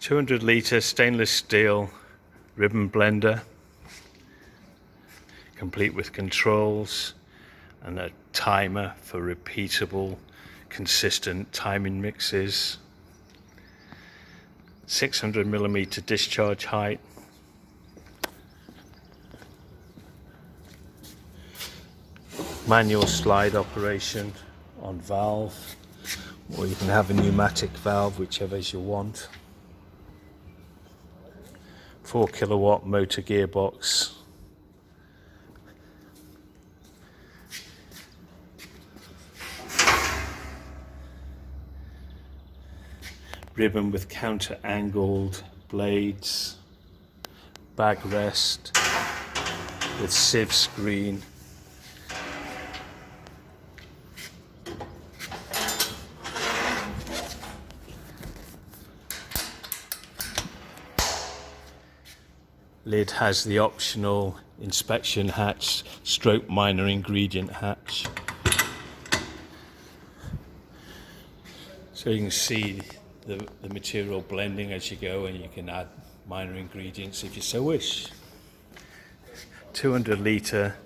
200 litre stainless steel ribbon blender, complete with controls and a timer for repeatable, consistent timing mixes. 600mm discharge height. Manual slide operation on valve, or you can have a pneumatic valve, whichever you want. 4 kilowatt motor gearbox. Ribbon with counter angled blades. Backrest with sieve screen. Lid has the optional inspection hatch, stroke minor ingredient hatch. So you can see the material blending as you go, and you can add minor ingredients if you so wish. 200 litre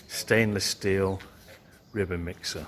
stainless steel ribbon mixer.